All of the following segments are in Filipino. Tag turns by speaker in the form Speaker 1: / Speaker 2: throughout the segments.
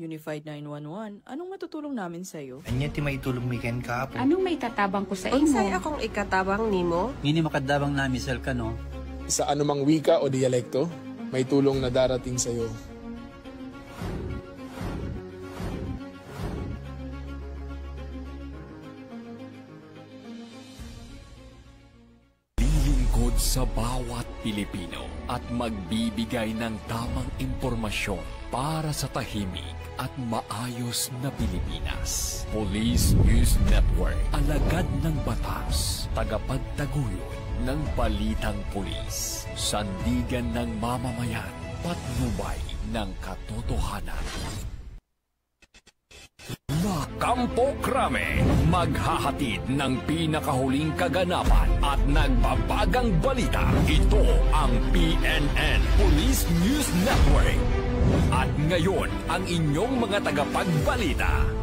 Speaker 1: Unified 911, anong matutulong namin sa'yo?
Speaker 2: Anya ti maitulong miken ka po.
Speaker 3: Anong may tatabang ko sa imo?
Speaker 4: Unsay akong ikatabang nimo?
Speaker 5: Ngini makadabang na misal ka no?
Speaker 6: Sa anumang wika o dialekto, may tulong na darating sa iyo.
Speaker 7: Lilingkod sa bawat Pilipino at magbibigay ng tamang impormasyon para sa tahimik at maayos na Pilipinas. Police News Network, alagad ng batas, tagapagtaguyod ng balitang pulis, sandigan ng mamamayan, patnubay ng katotohanan. La Campo Crame, maghahatid ng pinakahuling kaganapan at nagbabagang balita. Ito ang PNN Police News Network. At ngayon, ang inyong mga tagapagbalita.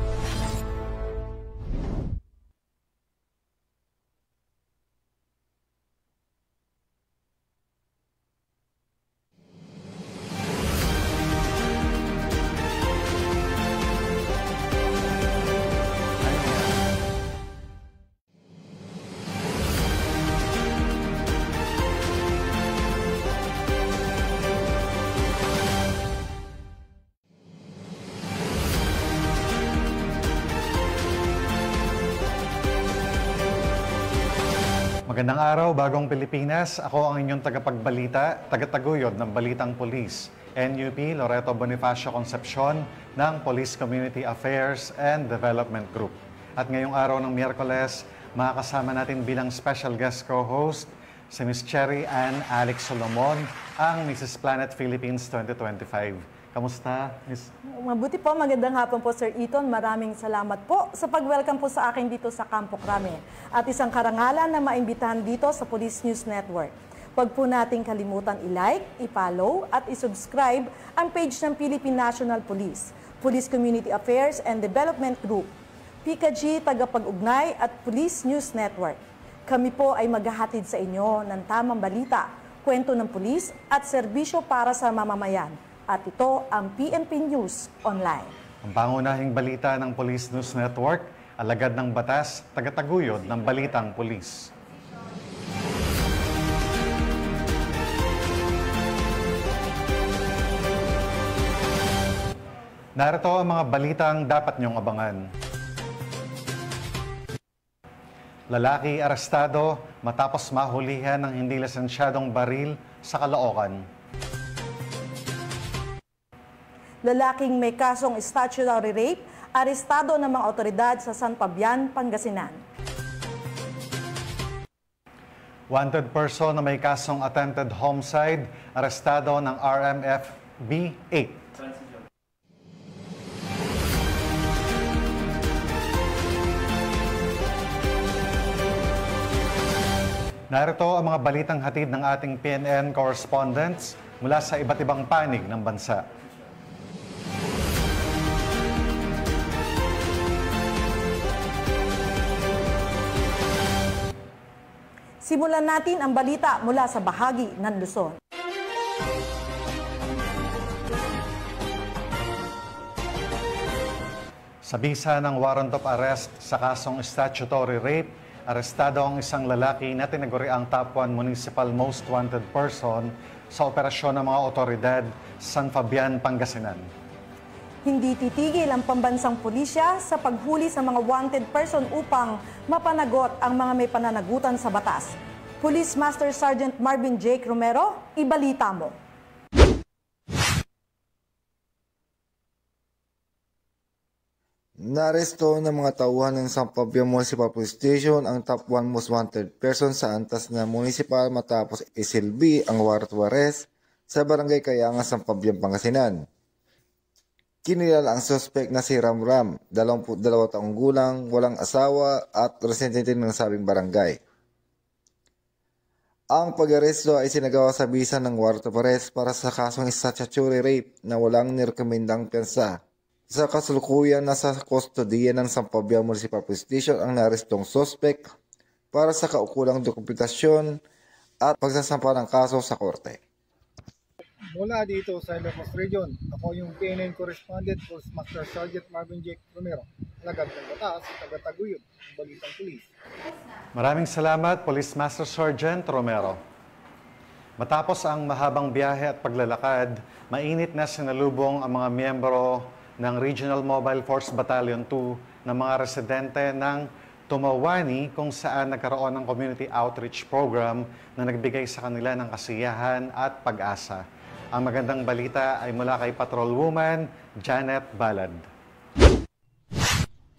Speaker 8: Magandang araw, Bagong Pilipinas. Ako ang inyong tagapagbalita, tagataguyod ng Balitang Pulis, NUP Loreto Bonifacio Concepcion ng Police Community Affairs and Development Group. At ngayong araw ng Miyerkules, makakasama natin bilang special guest co-host si Ms. Cherry Ann Alex Solomon, ang Mrs. Planet Philippines 2025. Kamusta, Ms.?
Speaker 9: Mabuti po, magandang hapon po, Sir Eton. Maraming salamat po sa pag-welcome po sa akin dito sa Campo Crame. At isang karangalan na maimbitahan dito sa Police News Network. Huwag po nating kalimutan i-like, i-follow at i-subscribe ang page ng Philippine National Police, Police Community Affairs and Development Group, PKG, Tagapag-ugnay at Police News Network. Kami po ay maghahatid sa inyo ng tamang balita, kwento ng pulis at serbisyo para sa mamamayan. At ito ang PNP News Online.
Speaker 8: Ang pangunahing balita ng Police News Network, alagad ng batas, tagataguyod ng Balitang Pulis. Narito ang mga balitang dapat niyong abangan. Lalaki arestado matapos mahulihan ng hindi lisensyadong baril sa Caloocan.
Speaker 9: Lalaking may kasong statutory rape, arestado ng mga otoridad sa San Fabian, Pangasinan.
Speaker 8: Wanted person na may kasong attempted homicide, arestado ng RMFB 8. Narito ang mga balitang hatid ng ating PNN correspondents mula sa iba't ibang panig ng bansa.
Speaker 9: Simulan natin ang balita mula sa bahagi ng Luzon.
Speaker 8: Sa bisa ng warrant of arrest sa kasong statutory rape, arestado ang isang lalaki na tinaguriang top 1 municipal most wanted person sa operasyon ng mga otoridad sa San Fabian, Pangasinan.
Speaker 9: Hindi titigil ang pambansang pulisya sa paghuli sa mga wanted person upang mapanagot ang mga may pananagutan sa batas. Police Master Sergeant Marvin Jake Romero, ibalita mo.
Speaker 10: Naaresto ng mga tauhan ng San Fabian Municipal Police Station ang top 1 most wanted person sa antas na municipal matapos isilbi ang warrant of arrest sa barangay Kayangan, San Fabian, Pangasinan. Kinilala ang suspect na si Ramram, 22 taong gulang, walang asawa at residente ng sabing barangay. Ang pag-aresto ay sinagawa sa bisa ng warrant of arrest para sa kasong statutory rape na walang nirekomendang pensa. Sa kasalukuyan nasa kustodiya ng San Fabian Municipal Police Station ang naarestong suspect para sa kaukulang dokumentasyon at pagsasampa ng kaso sa korte.
Speaker 3: Mula dito sa Ilocos Region, ako yung PNN Correspondent Post Master Sergeant Marvin J. Romero, alagad ng batas, taga-taguyod ng Balitang Pulis.
Speaker 8: Maraming salamat, Police Master Sergeant Romero. Matapos ang mahabang biyahe at paglalakad, mainit na sinalubong ang mga miyembro ng Regional Mobile Force Battalion 2 ng mga residente ng Tumawani kung saan nagkaroon ng community outreach program na nagbigay sa kanila ng kasiyahan at pag-asa. Ang magandang balita ay mula kay Patrolwoman Janet Balad.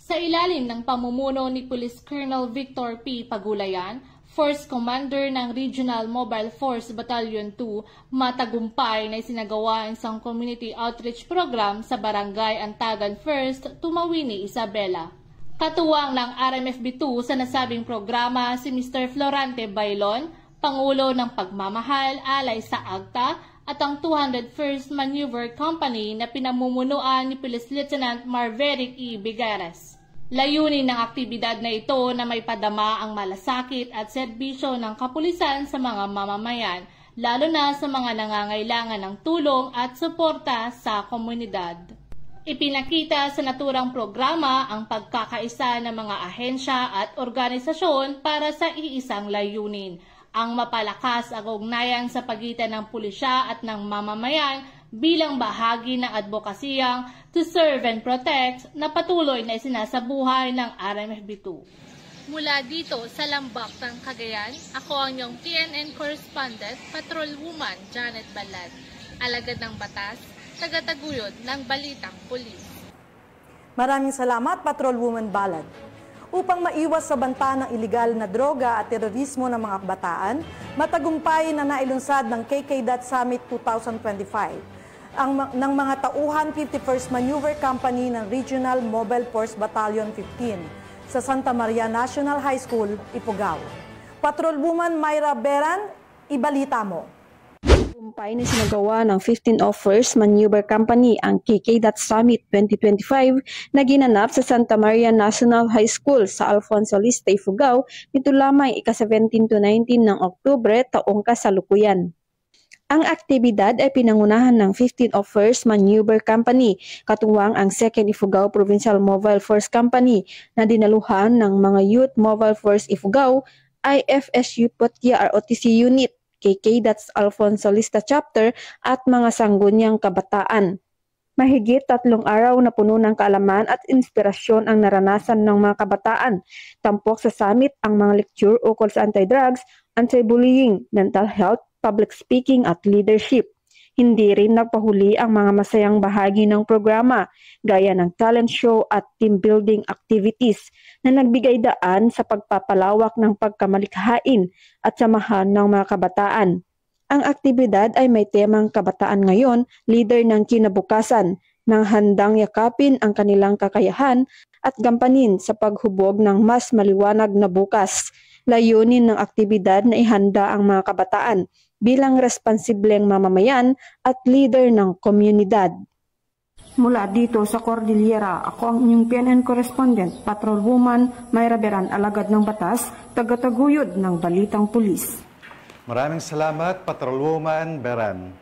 Speaker 11: Sa ilalim ng pamumuno ni Police Colonel Victor P. Pagulayan, Force Commander ng Regional Mobile Force Battalion 2, matagumpay na isinagawa ang isang community outreach program sa Barangay Antagan First, Tumawini, Isabela. Katuwang ng RMFB2 sa nasabing programa si Mr. Florante Bailon, Pangulo ng Pagmamahal alay sa AGTA, at ang 201st Maneuver Company na pinamumunuan ni Police Lieutenant Marveric E. Bigares. Layunin ng aktibidad na ito na may padama ang malasakit at serbisyo ng kapulisan sa mga mamamayan, lalo na sa mga nangangailangan ng tulong at suporta sa komunidad. Ipinakita sa naturang programa ang pagkakaisa ng mga ahensya at organisasyon para sa iisang layunin, ang mapalakas ang ugnayan sa pagitan ng pulisya at ng mamamayan bilang bahagi ng advokasiyang to serve and protect na patuloy na isinasabuhay ng RMFB2. Mula dito sa Lambak ng Cagayan, ako ang iyong PNN Correspondent, Patrolwoman Janet Balad, alagad ng batas, taga-taguyod ng Balitang Pulis.
Speaker 9: Maraming salamat, Patrolwoman Balad. Upang maiwas sa banta ng iligal na droga at terorismo ng mga kabataan, matagumpay na nailunsad ng KKDAT Summit 2025 ng mga tauhan 51st Maneuver Company ng Regional Mobile Force Battalion 15 sa Santa Maria National High School, Ifugao. Patrolwoman Myra Beran, ibalita mo.
Speaker 12: Tagumpay na sinagawa ng 15 of 1st Maneuver Company ang KKDAT Summit 2025 na ginanap sa Santa Maria National High School sa Alfonso Liste, Ifugao nito lamang ika-17 to 19 ng Oktubre taong kasalukuyan. Ang aktibidad ay pinangunahan ng 15 of 1st Maneuver Company, katuwang ang 2nd Ifugao Provincial Mobile Force Company na dinaluhan ng mga Youth Mobile Force Ifugao, IFSU Potya ROTC Unit, KKDAT's Alfonso Lista Chapter at mga sanggunyang kabataan. Mahigit 3 araw na puno ng kaalaman at inspirasyon ang naranasan ng mga kabataan. Tampok sa summit ang mga lecture ukol sa anti-drugs, anti-bullying, mental health, public speaking at leadership. Hindi rin nagpahuli ang mga masayang bahagi ng programa, gaya ng talent show at team building activities na nagbigay daan sa pagpapalawak ng pagkamalikhain at samahan ng mga kabataan. Ang aktibidad ay may temang kabataan ngayon, leader ng kinabukasan, ng handang yakapin ang kanilang kakayahan at gampanin sa paghubog ng mas maliwanag na bukas. Layunin ng aktibidad na ihanda ang mga kabataan bilang responsibleng mamamayan at leader ng komunidad. Mula dito sa Cordillera, ako ang inyong PNN Correspondent, Patrolwoman Myra Beran, alagad ng batas, taga-taguyod ng Balitang Pulis.
Speaker 8: Maraming salamat, Patrolwoman Beran.